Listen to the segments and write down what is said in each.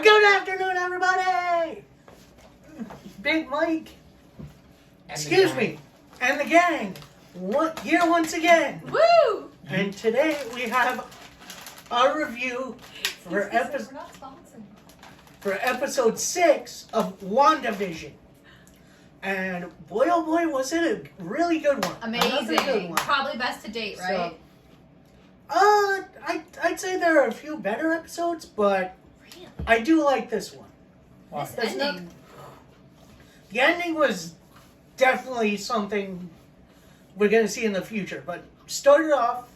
Good afternoon, everybody! Big Mike. Excuse me. And the gang. Here once again. Woo! And today we have a review for episode 6 of WandaVision. And boy, oh boy, was it a really good one. Amazing. Good one. Probably best to date, right? I'd say there are a few better episodes, but Really? I do like this one. This There's ending. The ending was definitely something we're going to see in the future. But started off,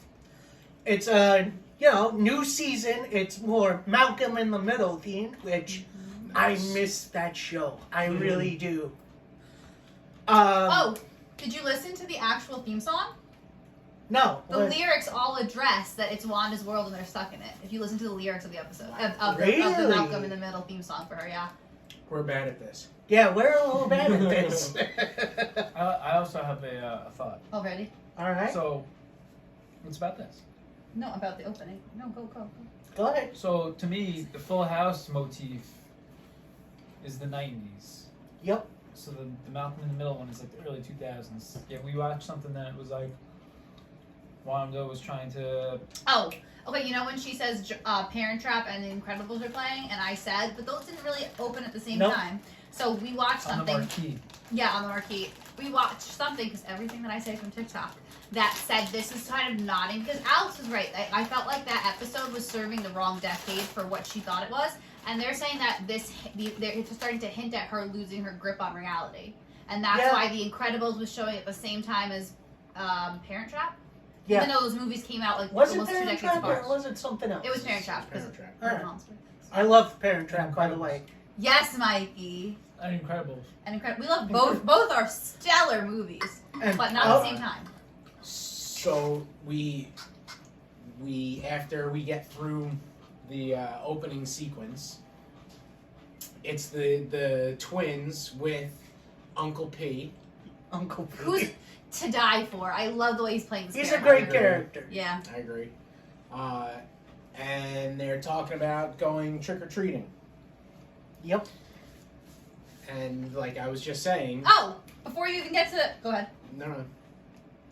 it's a new season. It's more Malcolm in the Middle themed, which I miss that show. I really do. Did you listen to the actual theme song? No. The lyrics all address that it's Wanda's world and they're stuck in it. If you listen to the lyrics of the episode, of the Malcolm in the Middle theme song for her, yeah. We're bad at this. Yeah, we're a little bad at this. I also have a thought. Oh, ready? All right. So, it's about this. No, about the opening. No, go. Go ahead. So, to me, the Full House motif is the 90s. Yep. So, the Malcolm in the Middle one is like the early 2000s. Yeah, we watched something that was like Wanda was trying to... Oh, okay, you know when she says Parent Trap and The Incredibles are playing, and I said, but those didn't really open at the same time. So we watched something. On the marquee. Yeah, on the marquee. We watched something, because everything that I say from TikTok, that said this is kind of nodding, because Alex was right. I felt like that episode was serving the wrong decade for what she thought it was, and they're saying that they're starting to hint at her losing her grip on reality. And that's why The Incredibles was showing at the same time as Parent Trap. Yeah. Even though those movies came out like Was it almost 2 Parent decades Trap apart. or was it something else? It was Parent Trap. Parent Trap. Alright. Monster. I love Parent Trap, by the way. Yes, Mikey. And Incredibles. And we love both. Both are stellar movies, And, but not at the same time. So we after we get through the opening sequence, it's the twins with Uncle P. Uncle P. Who's to die for? I love the way he's playing this He's character. a great character. Yeah. I agree. And they're talking about going trick-or-treating. Yep. And like I was just saying... Oh, before you even get to... Go ahead. No.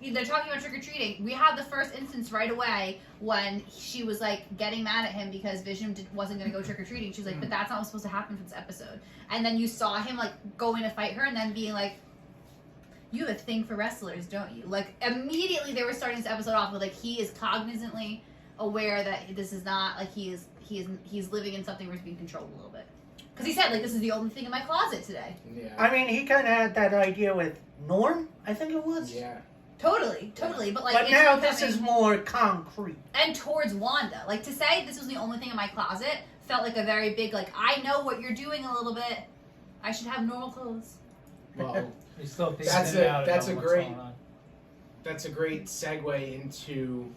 They're talking about trick-or-treating. We had the first instance right away when she was, like, getting mad at him because Vision wasn't going to go trick-or-treating. She was like, but that's not what's supposed to happen for this episode. And then you saw him, like, going to fight her and then being like, you have a thing for wrestlers, don't you? Like, immediately they were starting this episode off with, like, he is cognizantly aware that this is not, like, he's living in something where he's being controlled a little bit. Because he said, like, this is the only thing in my closet today. Yeah. I mean, he kind of had that idea with Norm, I think it was. Yeah. Totally. But, like, But now this is more concrete. And towards Wanda. Like, to say this was the only thing in my closet felt like a very big, like, I know what you're doing a little bit. I should have normal clothes. Well, He's still that's figuring it out a about what's great going on. that's a great segue into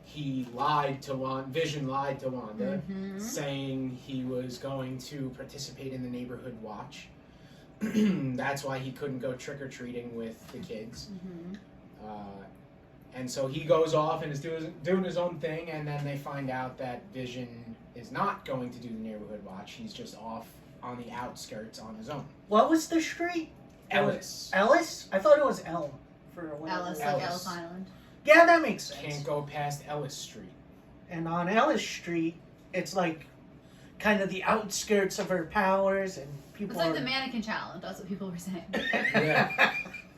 he lied to Wanda. Vision lied to Wanda, saying he was going to participate in the neighborhood watch. That's why he couldn't go trick or treating with the kids. And so he goes off and is doing his own thing, and then they find out that Vision is not going to do the neighborhood watch. He's just off on the outskirts on his own. What was the street? Ellis. Ellis? I thought it was Elm. For Ellis, like Ellis Island. Yeah, that makes sense. Can't go past Ellis Street. And on Ellis Street, it's like kind of the outskirts of her powers, and people It's like the mannequin challenge. That's what people were saying. Yeah.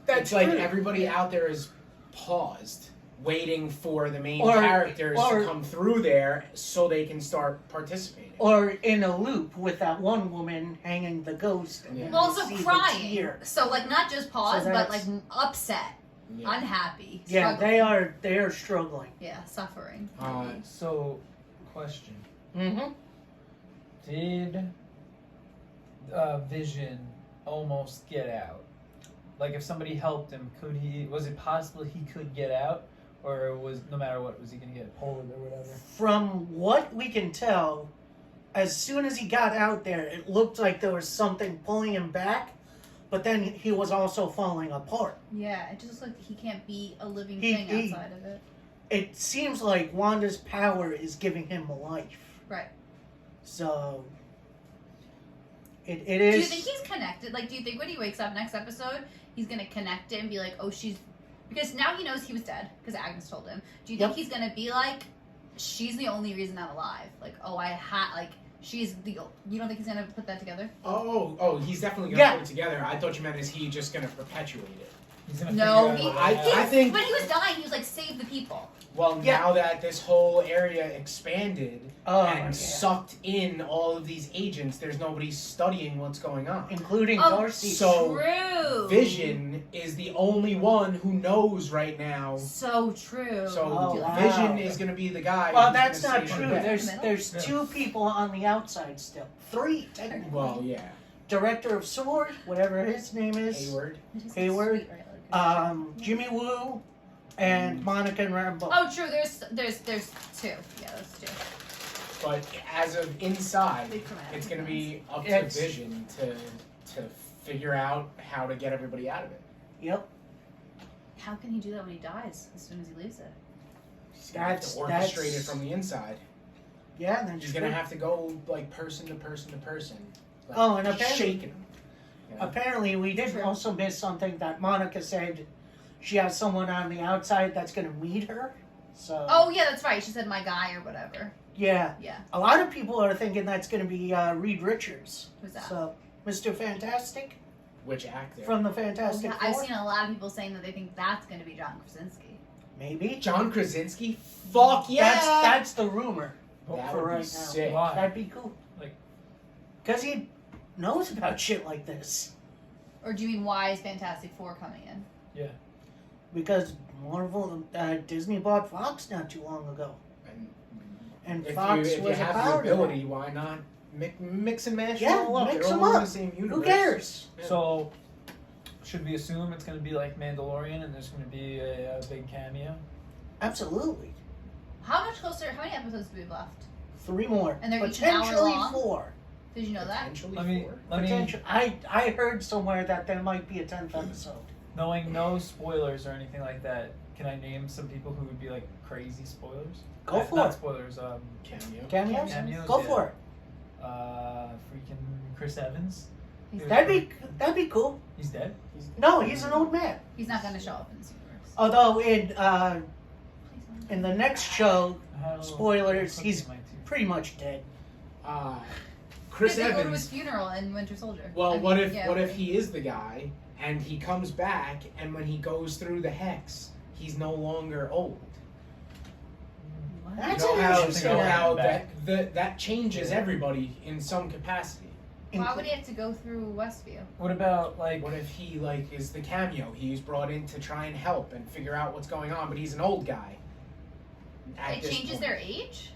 That's it's like true. everybody out there is paused, waiting for the main Or- characters or- to come through there so they can start participating. Or in a loop with that one woman hanging the ghost. And Yeah. then Well, you also see the crying. tear. So, like, not just pause, So but, like, that's- upset, Yeah. unhappy, Yeah, struggling. they are struggling. Yeah, suffering. So, question. Mm-hmm. Did Vision almost get out? Like, if somebody helped him, was it possible he could get out? Or was, no matter what, was he going to get pulled or whatever? From what we can tell, as soon as he got out there, it looked like there was something pulling him back, but then he was also falling apart. Yeah, it just looks like he can't be a living He- thing he- outside of it. It seems like Wanda's power is giving him life. Right. So, It Do is. you think he's connected? Like, do you think when he wakes up next episode, he's gonna connect it and be like, oh, she's... Because now he knows he was dead, because Agnes told him. Do you think he's gonna be like, she's the only reason I'm alive? Like, oh, she's the... You don't think he's gonna put that together? Oh, he's definitely gonna put it together. I thought you meant is he just gonna perpetuate it? He's gonna No, figure I out think- When he was dying, he was like, save the people. Well, Yeah. now that this whole area expanded and yeah. sucked in all of these agents, there's nobody studying what's going on. Including Oh, Darcy. So- True. Vision is the only one who knows right now. So true. So Oh, wow. Vision is going to be the guy. Well, who's that's gonna not save true. the day. There's Yeah. 2 people on the outside still. 3, technically. Well, yeah. Director of Sword, whatever his name is. Hayward. Hayward. Sweet, right? Jimmy Woo, and Monica Rambeau. Oh, true. There's 2. Yeah, there's 2. But as of inside, Big dramatic it's going to be up to It's- Vision to figure out how to get everybody out of it. Yep. How can he do that when he dies? As soon as he leaves it. He's going to have to orchestrate it from the inside. Yeah, and then He's going to have to go like person to person to person. Like, Oh, and apparently- shaking them. Apparently, we did True. also miss something that Monica said. She has someone on the outside that's going to meet her. So. Oh, yeah, that's right. She said my guy or whatever. Yeah. Yeah. A lot of people are thinking that's going to be Reed Richards. Who's that? So, Mr. Fantastic Which actor? from the Oh, Fantastic yeah, I've Four. seen a lot of people saying that they think that's going to be John Krasinski. Maybe. John Krasinski? Fuck yeah! That's the rumor That for would be right now. sick. Why? That'd be cool. Like- Because he knows about shit like this. Or do you mean why is Fantastic Four coming in? Because Marvel, Disney bought Fox not too long ago. And if Fox you was a have the power ability, why not mix and match Yeah, them all up? mix They're them all in up. the same universe. Who cares? Yeah. So, should we assume it's going to be like Mandalorian and there's going to be a big cameo? Absolutely. How much closer? How many episodes do we have left? 3 more. And they're each an hour Potentially long? 4. Did you know that? Potentially Let me, four? let me, Potential. I heard somewhere that there might be a 10th episode. knowing no spoilers or anything like that, can I name some people who would be like crazy spoilers? Go for Not it. spoilers, Cameo. Cameos? Cameos, Go yeah. for it. Freaking Chris Evans. He's, That'd be cool. He's dead? No, he's an old man. he's not going to show up in this universe. Although in Please don't. the next show, How- Spoilers, how he's cookie am I too? pretty much dead. Chris Did they go to his Evans. funeral in Winter Soldier? Well, I mean, what if yeah, what if he is the guy and he comes back and when he goes through the hex, he's no longer old. What? That's you know an how, interesting you know idea. how Back. that changes Yeah. everybody in some capacity. Why would he have to go through Westview? What about like What if he like is the cameo? He's brought in to try and help and figure out what's going on, but he's an old guy. At It this changes point. their age?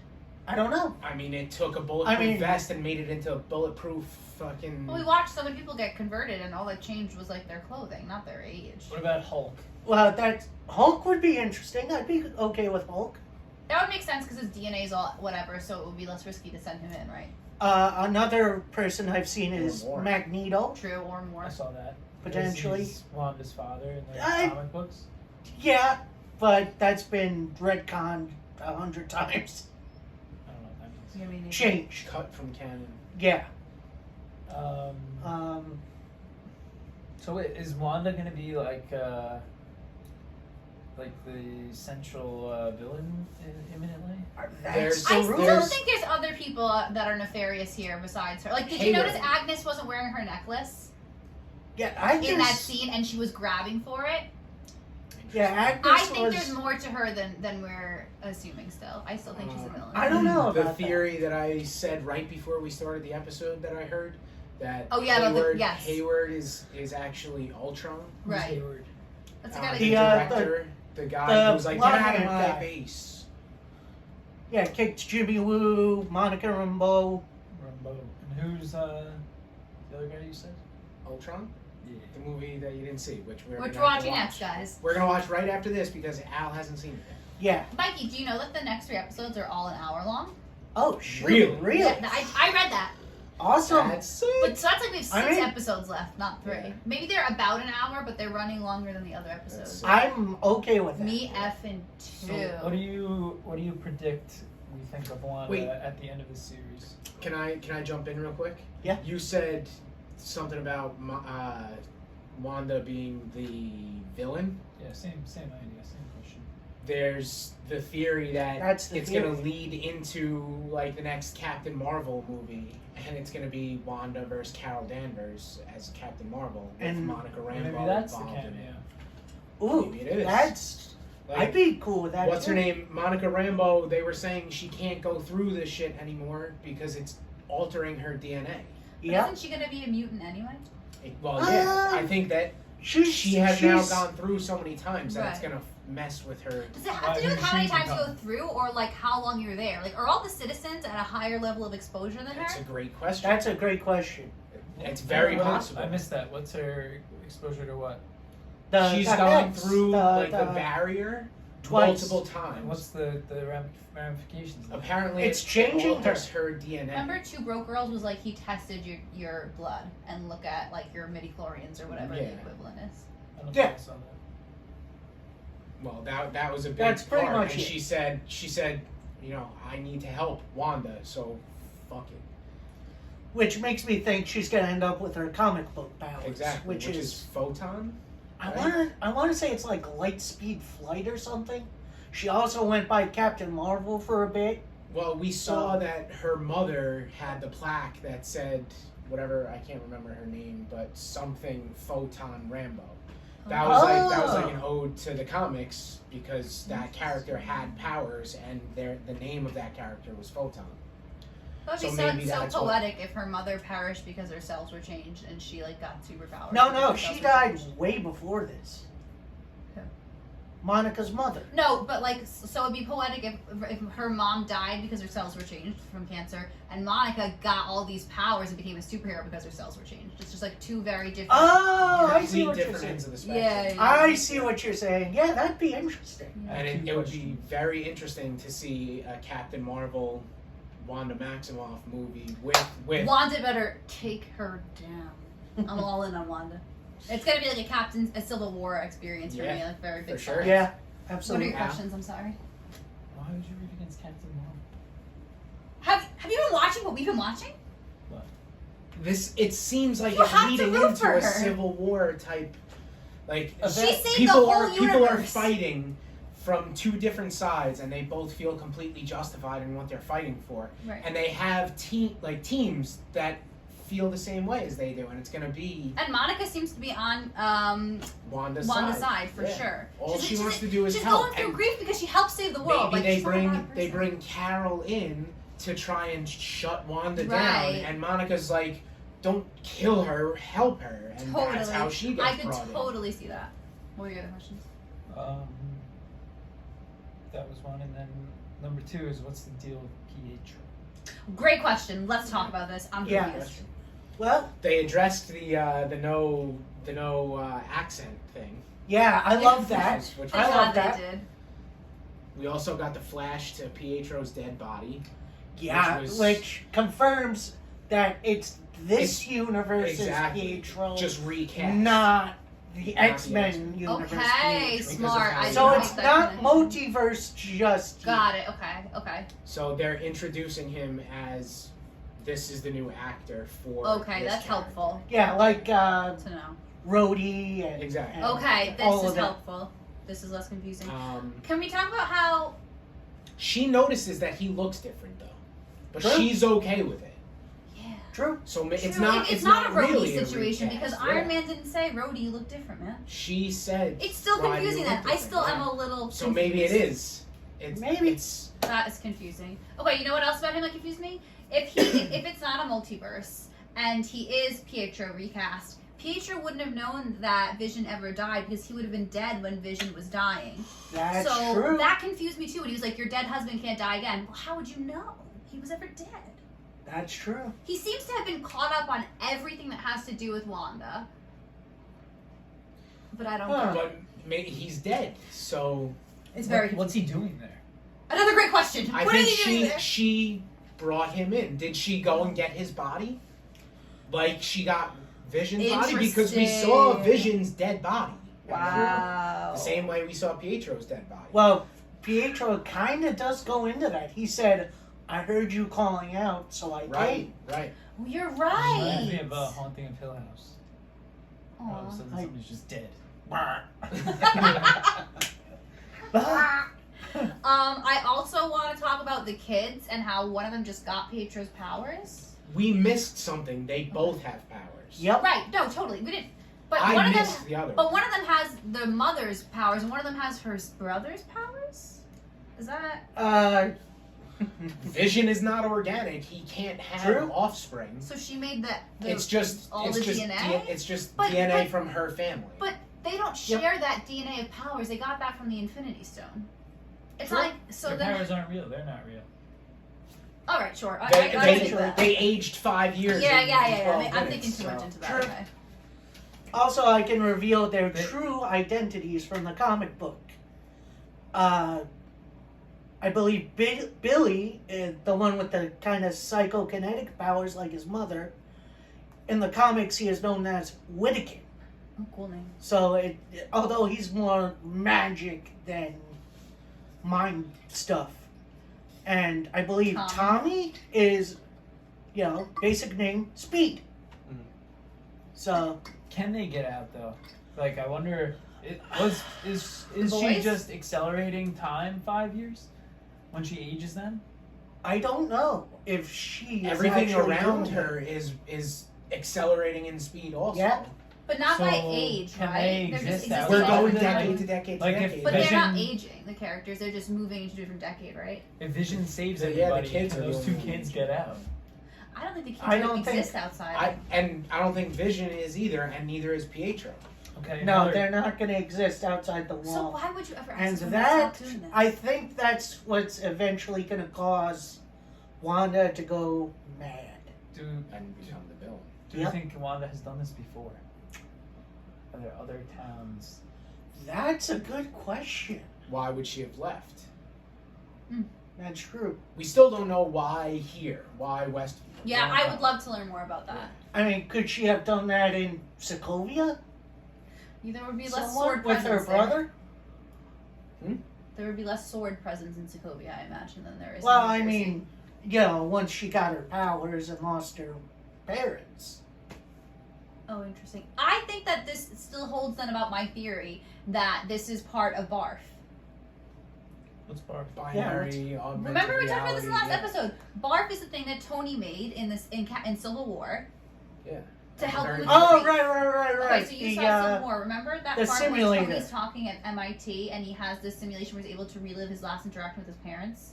I don't know. I mean, it took a bulletproof I mean- vest and made it into a bulletproof fucking. Well, we watched so many people get converted, and all that changed was like their clothing, not their age. what about Hulk? Well, that Hulk would be interesting. I'd be okay with Hulk. That would make sense because his DNA is all whatever, so it would be less risky to send him in, right? Another person I've seen is Or more. Magneto. True, or more. I saw that. Potentially. He's Wanda's father in the I- comic books. Yeah, but that's been retconned 100 times. I don't know what that means. You mean Changed. cut from canon. Yeah. Um, so wait, is Wanda gonna be like the central villain imminently? There's- That's I the still rumors. think there's other people that are nefarious here besides her. Like, did Hayward. you notice Agnes wasn't wearing her necklace Yeah, I in that just, scene, and she was grabbing for it? yeah, I Agnes think was. there's more to her than we're assuming. Still, I still think she's a villain. I don't know The about theory that I said right before we started the episode that I heard that Oh, yeah, about the- Hayward, yes. Hayward is actually Ultron. Who's Right. Hayward? That's the guy The that director, the guy the who was like, get out of blonde my guy. base. Yeah, kicked Jimmy Woo, Monica Rambeau. Rambo. And who's the other guy you said? Ultron, Yeah. the movie that you didn't see, which we're Which gonna we're have to watching watch. next, guys. We're gonna watch right after this because Al hasn't seen it yet. Yeah. Mikey, do you know that the next 3 episodes are all an hour long? Oh, shoot. Really? Really? Yeah, I read that. Awesome. That's sick. But so that's like we have 6 I mean- episodes left, not 3. Yeah. Maybe they're about an hour, but they're running longer than the other episodes. That's- I'm okay with that. Me effing So too. what do you predict we think of Wanda Wait. at the end of the series. Can I jump in real quick? Yeah. You said something about Wanda being the villain. Yeah, same idea, same question. There's the theory that That's the it's theory. going to lead into like the next Captain Marvel movie, and it's going to be Wanda versus Carol Danvers as Captain Marvel with And Monica Maybe Rambeau that's the involved in cameo. it. Ooh, Maybe it is. that's. Like, I'd be cool with that. what's too. her name? Monica Rambeau. They were saying she can't go through this shit anymore because it's altering her DNA. But Yeah. Isn't she gonna be a mutant anyway? Well, yeah, I think that she has now gone through so many times that it's Right. gonna mess with her. Does it have to do with Why how many didn't she times you go become- through, or like how long you're there? Like, are all the citizens at a higher level of exposure than That's her? a great question. That's a great question. It's very What? possible. I missed that. What's her exposure to what? She's The gone X, through the barrier twice. multiple times. What's the ramifications? of that? Apparently, It's it changing alters her DNA. Remember, Two Broke Girls was like he tested your blood and look at like your midichlorians or whatever the Yeah. equivalent is. I don't Yeah. think I saw that. Well, that was a big That's pretty part, much and it. she said, you know, I need to help Wanda, so fuck it. Which makes me think she's gonna end up with her comic book powers. Exactly, Which is photon. I wanna say it's like light speed flight or something. She also went by Captain Marvel for a bit. Well, we saw that her mother had the plaque that said whatever, I can't remember her name, but something Photon Rambo. That was like an ode to the comics because that character had powers and the name of that character was Photon. That would So be maybe so that's what- poetic if her mother perished because her cells were changed and she like got superpowers. No, because no, her cells she were died changed. way before this. Who? Monica's mother. No, but like, so it'd be poetic if her mom died because her cells were changed from cancer, and Monica got all these powers and became a superhero because her cells were changed. It's just like two very different. Oh, I see Complete what you're different saying. ends of the spectrum. Yeah. I see what you're saying. Yeah, that'd be interesting. And it would be very interesting to see a Captain Marvel, Wanda Maximoff movie with Wanda better take her down. I'm all in on Wanda. It's gonna be like a Civil War experience for me, Yeah, like very big. for sure. time. Yeah, What are absolutely. your questions? I'm sorry. Why would you root against Captain Marvel? Have you been watching what we've been watching? this. It seems like You it's have to leading root into for a her. Civil War type. Like She saved the people whole people are universe. fighting from two different sides, and they both feel completely justified in what they're fighting for. Right. And they have teams that feel the same way as they do, and it's going to be And Monica seems to be on Wanda's side for Yeah. sure. All she wants to do is she's help. going through And grief because she helped save the world. maybe like, they she's not a bad bring person. Carol in to try and shut Wanda Right. down, and Monica's like, "Don't kill her, help her," and that's how she gets I could brought in. totally see that. What were your other questions? That was one, and then number two is what's the deal with Pietro? Great question. Let's talk about this. I'm Yeah. confused. Well, They addressed the no accent thing. yeah, I love that. Which I'm I was- love glad that. they did. we also got the flash to Pietro's dead body. Yeah, which was- which confirms that it's this It's- universe's exactly. Pietro, Just recast. not the the X-Men X-Men. universe Okay, Pietro. smart. how I they So didn't it's make that not connection. multiverse just yet. Got it. Okay. So they're introducing him as this is the new actor for. Okay, this that's character. helpful Yeah, like to know. Rhodey and Exactly. and Okay, all this of is that. helpful. This is less confusing. Um, Can we talk about how? she notices that he looks different though, but True. she's okay with it. Yeah. True. So it's True. not. It's not a Rhodey really a situation recast. because Yeah. Iron Man didn't say Rhodey, you look different, man. She said. It's still "Why do you confusing look then. I different?" still am Yeah. a little. So maybe it confused. is. It's, Maybe. It's That is confusing. Okay, you know what else about him that confused me? If it's not a multiverse and he is Pietro recast, Pietro wouldn't have known that Vision ever died because he would have been dead when Vision was dying. That's so true. that confused me too. When he was like, "Your dead husband can't die again." Well, how would you know he was ever dead? That's true. He seems to have been caught up on everything that has to do with Wanda, but I don't. Huh. get it. but maybe he's dead. So It's very. What's he doing there? Another great question. I What are think you doing there? she brought him in. Did she go and get his body? Like she got Vision's body because we saw Interesting. Vision's dead body. Wow. The same way we saw Pietro's dead body. Well, Pietro kind of does go into that. He said, "I heard you calling out, so I came." Right. Oh, you're Reminds me right. of Haunting of Hill House. All of a Aw. sudden, somebody's just dead. I also want to talk about the kids and how one of them just got Pietro's powers. We missed something. They both have powers. Yep. Right? No, totally. We didn't. But I one of them. missed the other But one. one of them has the mother's powers, and one of them has her brother's powers. Is that? Vision is not organic. He can't have True. offspring. So she made the It's just all it's the just DNA. it's just But- DNA but- from her family. But they don't share that DNA of powers. They got that from the Infinity Stone. It's True. like so. Their Then, powers aren't real. They're not real. all right, sure. I they, take that. they aged 5 years. Yeah. in 12 I'm thinking minutes, too much so- into that. True. Okay. Also, I can reveal their They- true identities from the comic book. I believe Billy, the one with the kind of psychokinetic powers like his mother, in the comics he is known as Whittakin. Oh, cool name. So, although he's more magic than mind stuff. And I believe Tommy is, basic name, Speed. Mhm. So, Can they get out though? Like, I wonder. Is she Boys? just accelerating time 5 years when she ages them? I don't know if she is Everything actually around doing her is accelerating in speed also. Yeah. But not by So, age, can right? they They're just exist existing. We're outside going of them? decade to decade to Like, if decade. But they're not Vision- aging. The characters, they're just moving into a different decade, right? If Vision saves Yeah, the everybody, kids can are those the two only kids ones. get out? I don't think the kids I really don't think- exist outside. I don't think Vision is either, and neither is Pietro. Okay. No, another- they're not going to exist outside the so wall. why would you ever ask And someone to that, stop doing this? I think that's what's eventually going to cause Wanda to go mad. Do And become the villain. Do Yep. you think Wanda has done this before? Are there other towns? That's a good question. Why would she have left? That's true. We still don't know why here. Why Westview. Yeah, I would love to learn more about that. I mean, could she have done that in Sokovia? There would be less Somewhat sword with presence her brother? There would be less sword presence in Sokovia, I imagine, than there is. Well, in I New Jersey. mean, once she got her powers and lost her parents. Oh, interesting. I think that this still holds then about my theory that this is part of Barf. What's Barf? Binary. augmented Remember we talked about this in the last reality, episode. Barf is the thing that Tony made in Civil War. Yeah. To help Very with good. Oh, the- right. Okay, so you The, saw Civil War. Remember that the part simulator. when Tony's talking at MIT and he has this simulation where he's able to relive his last interaction with his parents?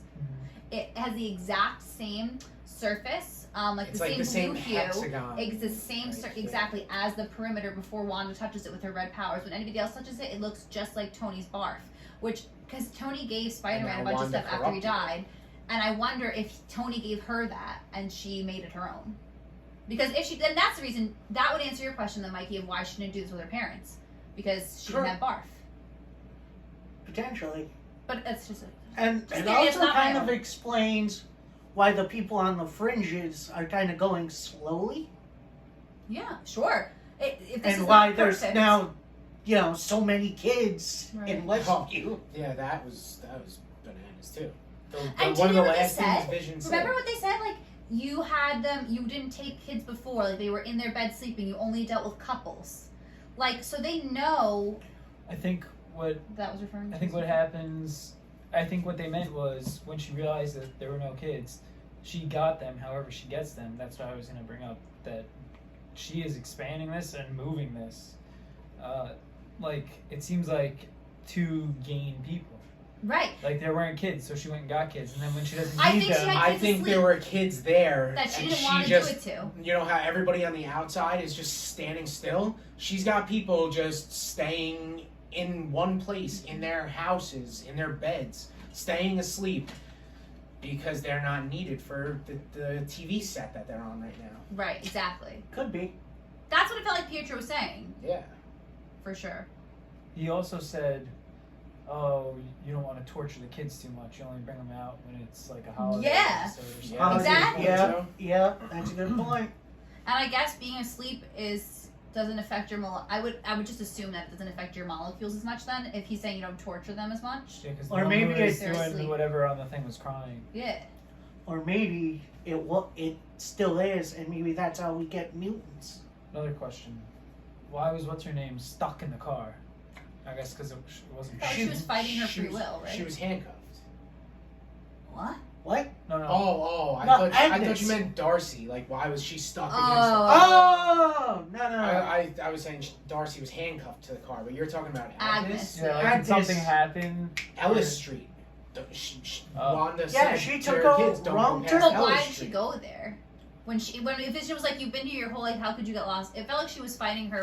It has the exact same surface, It's the like same the same blue hue. hexagon. It's the same Right, exactly as the perimeter before Wanda touches it with her red powers. When anybody else touches it, it looks just like Tony's barf. Which, because Tony gave Spider-Man a And bunch now of stuff Wanda after he corrupted died, and I wonder if Tony gave her that and she made it her own. Because if she, then that's the reason that would answer your question, then, Mikey, of why she didn't do this with her parents, because she Sure. didn't have barf. Potentially. But it's just And Just it maybe it's also not my kind own. of explains why the people on the fringes are kind of going slowly. yeah, sure. If this And is why not there's perfect, now, so many kids in Right. Westview. Yeah, that was bananas too. And do One you of know the what they last things said? Vision said. Remember what they said? Like, you had them, you didn't take kids before, like they were in their bed sleeping, you only dealt with couples. Like, so they know I think what that was referring to. I think what happens. I think what they meant was when she realized that there were no kids, she got them. However, she gets them. That's what I was going to bring up. That she is expanding this and moving this. Like it seems like to gain people. Right. Like there weren't kids, so she went and got kids, and then when she doesn't I need think she them, had I think there were kids there That she and didn't want to just, do it to. You know how everybody on the outside is just standing still? She's got people just staying in one place, in their houses, in their beds, staying asleep because they're not needed for the TV set that they're on right now. Right, exactly. Could be. That's what it felt like Pietro was saying, Yeah. for sure. he also said, "Oh, you don't want to torture the kids too much. You only bring them out when it's like a holiday Yeah. episode or something." Yeah, Exactly. Yeah, that's a good point. And I guess being asleep is doesn't affect your I would just assume that it doesn't affect your molecules as much then, if he's saying you don't torture them as much. Yeah, because Or maybe it's they're doing asleep. whatever on the thing was crying. Yeah. Or maybe it still is, and maybe that's how we get mutants. Another question: why was what's her name stuck in the car? I guess because it wasn't. Oh, she was fighting her free will, right? She was handcuffed. What? What? No. I No, thought Agnes. you meant Darcy. Like, why was she stuck against Oh no! I was saying Darcy was handcuffed to the car, but you're talking about Agnes. Agnes. Yeah, like Agnes. something happened. Ellis Street. Wanda Yeah, said she to took her a kids, don't wrong go turn. past But why Ellis did she Street. go there? When Vision was like, "You've been here your whole life. How could you get lost?" It felt like she was fighting for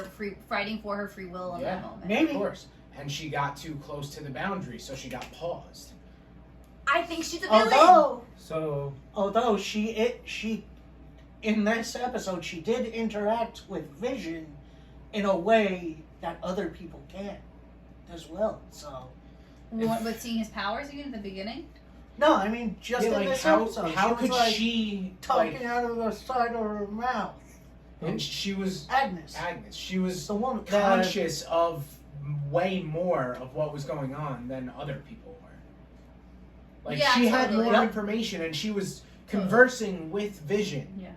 her free will in that moment. Maybe. Of course. And she got too close to the boundary, so she got paused. I think she's a villain. Although she in this episode she did interact with Vision in a way that other people can't as well. So With seeing his powers again at the beginning. no, I mean just in this episode, how she could was, like, she talking like, out of the side of her mouth? and she was Agnes, she was the woman, conscious of way more of what was going on than other people were. Like Yeah, she had totally. more Yep. information, and she was conversing with Vision Yeah.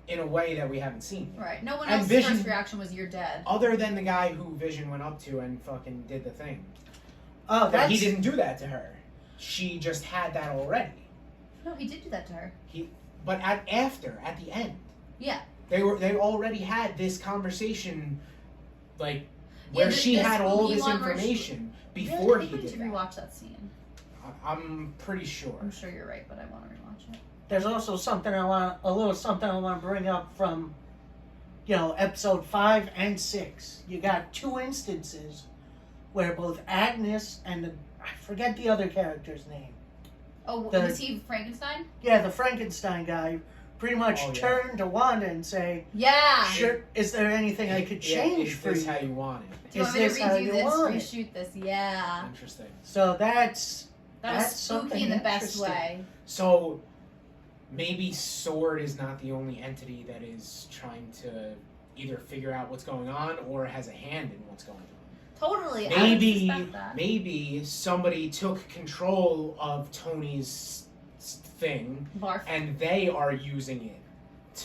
in a way that we haven't seen yet. Right. No one And else's Vision- first reaction was "You're dead." Other than the guy who Vision went up to and fucking did the thing. Oh, But he that's didn't do that to her. She just had that already. No, he did do that to her. But at the end. Yeah. They already had this conversation, like where Yeah, she this had all spooky this one where she- information before I think he we need did to that. rewatch that scene. I'm pretty sure. I'm sure you're right, but I want to rewatch it. There's also something I want to bring up from, episode 5 and 6. You got two instances where both Agnes and I forget the other character's name. Oh, The- was he Frankenstein? Yeah, the Frankenstein guy pretty much Oh, yeah. turned to Wanda and say, Yeah. "Sure, is there anything I could change is for this you?" how you want it? Do you Is want me to this how redo you this? want it? Reshoot this? Yeah. Interesting. So that's That was That's something spooky in the best interesting. way. So maybe SWORD is not the only entity that is trying to either figure out what's going on or has a hand in what's going on. Totally. I would Maybe suspect that. maybe somebody took control of Tony's thing Barf. and they are using it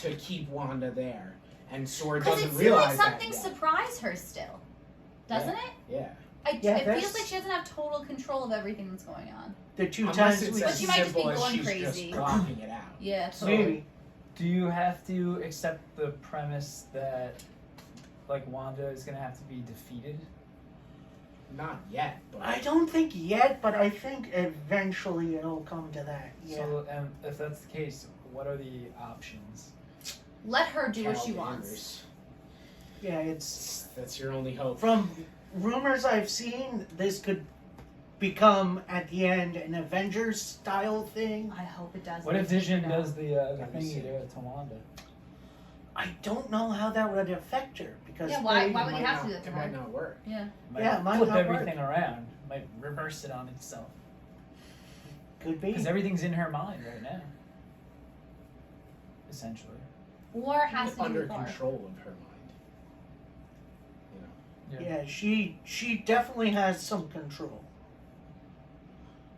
to keep Wanda there, and SWORD Because doesn't it feels like realize that something yet. surprised her still. Doesn't it? Yeah. Yeah, it that's- feels like she doesn't have total control of everything that's going on. the two Unless times it's we But as she might just be simple as going she's crazy. just blocking it out. Yeah, totally. maybe. Do you have to accept the premise that, like, Wanda is gonna have to be defeated? Not yet, but I don't think yet, but I think eventually it'll come to that. Yeah. So, and if that's the case, what are the options? Let her do what Carol she wants. Danvers. Yeah, it's That's your only hope. from rumors I've seen, this could become at the end an Avengers style thing. I hope it does. What if Vision does the That'd be thingy sick. to Wanda? I don't know how that would affect her because Yeah, why they- would he Might have not- to do that to It might her? not work. Yeah. Might Yeah, it might flip not work. everything around. Might reverse it on itself. could be. Because everything's in her mind right now. Essentially. Or it has to do Under with Barf. control of her mind. You know. Yeah, she definitely has some control.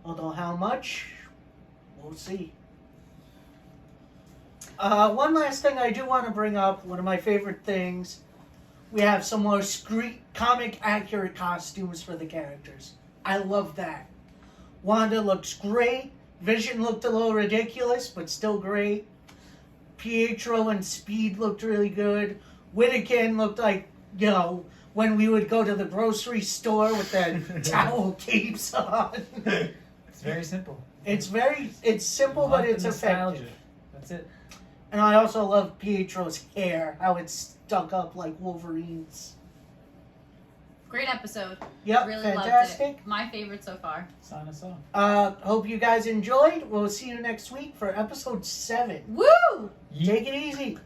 Although how much, we'll see. One last thing I do want to bring up, one of my favorite things, we have some more comic accurate costumes for the characters. I love that. Wanda looks great. Vision looked a little ridiculous, but still great. Pietro and Speed looked really good. Whittakin looked like, when we would go to the grocery store with the towel capes on. It's very simple. It's simple, You but want the it's nostalgia. effective. That's it. And I also love Pietro's hair, how it's stuck up like Wolverine's. Great episode. Yep, Really fantastic. loved it. My favorite so far. Sign us off. Hope you guys enjoyed. We'll see you next week for episode 7. Woo! Take it easy.